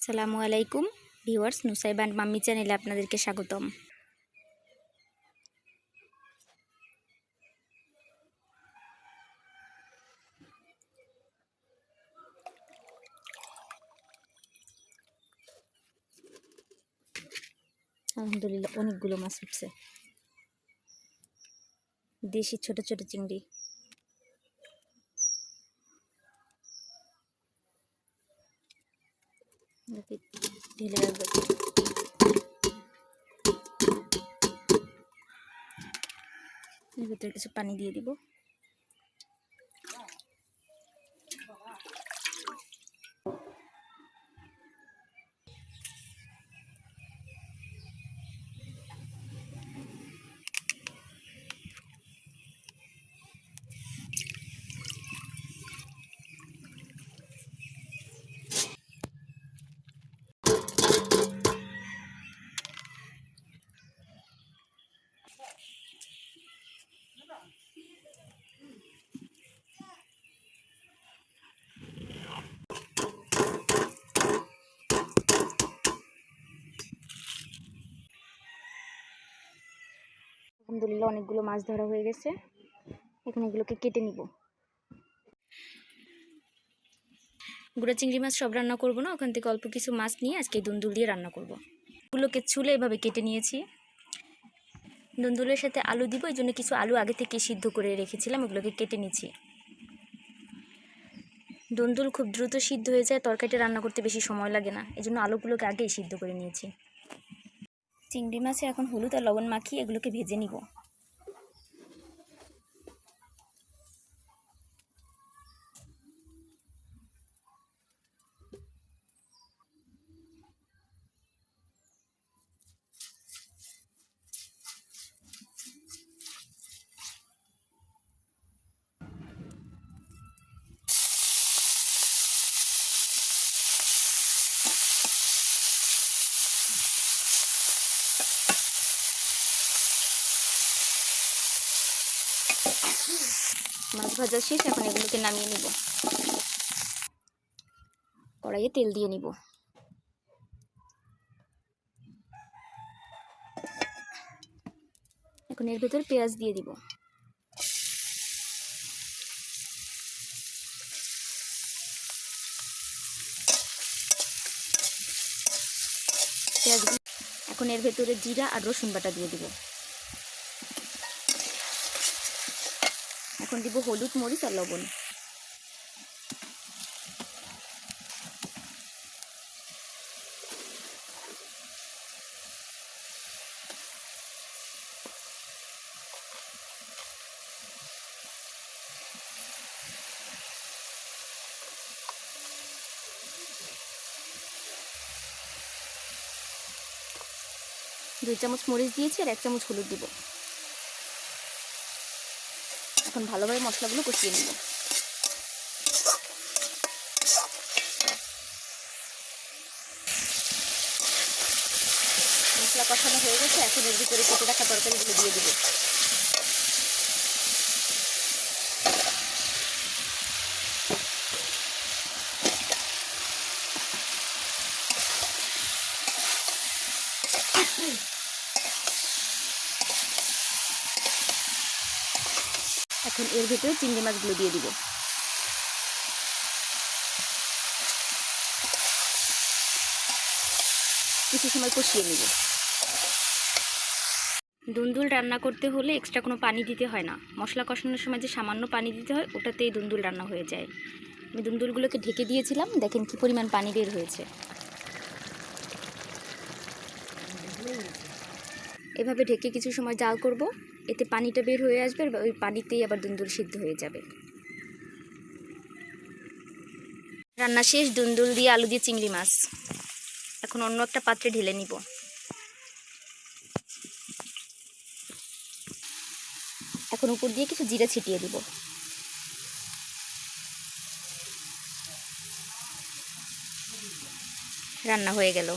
আসসালামু আলাইকুম viewers, Nusaiba and mummy চ্যানেলে আপনাদেরকে স্বাগতম। আলহামদুলিল্লাহ অনেকগুলো মাছ উঠছে, দেশি ছোট ছোট চিংড়ি। ঢেলে রাখবো। এর ভিতরে কিছু পানি দিয়ে দিব। আলহামদুলিল্লাহ অনেকগুলো মাছ ধরা হয়ে গেছে। এখন এগুলোকে কেটে নিব। গুঁড়া চিংড়ি মাছ সব রান্না করব না, ওখান থেকে অল্প কিছু মাছ নিয়ে আজকে দুন্দুল দিয়ে রান্না করব। এগুলোকে ছুলে এভাবে কেটে নিয়েছি। দুন্দুলের সাথে আলু দিব, এই জন্য কিছু আলু আগে থেকে সিদ্ধ করে রেখেছিলাম, এগুলোকে কেটে নিচ্ছি। দুন্দুল খুব দ্রুত সিদ্ধ হয়ে যায়, তরকারিটা রান্না করতে বেশি সময় লাগে না, এই জন্য আলুগুলোকে আগেই সিদ্ধ করে নিয়েছি। চিংড়ি মাছে এখন হলুদ আর লবণ মাখিয়ে এগুলোকে ভেজে নিব। মাছ ভাজা শেষ, এখন এগুলোকে নামিয়ে নিব। কড়াইয়ে তেল দিয়ে নিব। এখন এর ভেতর পেঁয়াজ দিয়ে দিব। এখন এর ভেতরে জিরা আর রসুন বাটা দিয়ে দিব। এখন দিব হলুদ, মরিচ আর লবণ। দুই চামচ মরিচ দিয়েছি আর 1 চামচ হলুদ দিব। এখন ভালোভাবে মশলাগুলো কষিয়ে নিব। মশলা কষানো হয়ে গেছে, এখন এর ভিতরে কেটে রাখা তরকারিগুলো দিয়ে দিব। এখন এর ভিতরে চিংড়ি মাছগুলো দিয়ে দিব। কিছু সময় কষিয়ে নিব। দুন্দুল রান্না করতে হলে এক্সট্রা কোনো পানি দিতে হয় না, মশলা কষানোর সময় যে সামান্য পানি দিতে হয় ওটাতেই দুন্দুল রান্না হয়ে যায়। আমি দুন্দুলগুলোকে ঢেকে দিয়েছিলাম, দেখেন কি পরিমাণ পানি বের হয়েছে। এভাবে ঢেকে কিছু সময় জাল করব, এতে পানিটা বের হয়ে আসবে, ওই পানিতেই আবার দুন্দুল সিদ্ধ হয়ে যাবে। রান্না শেষ, দুন্দুল দিয়ে আলু দিয়ে চিংড়ি মাছ। এখন অন্য একটা পাত্রে ঢেলে নিব। এখন উপর দিয়ে কিছু জিরা ছিটিয়ে দিব। রান্না হয়ে গেল।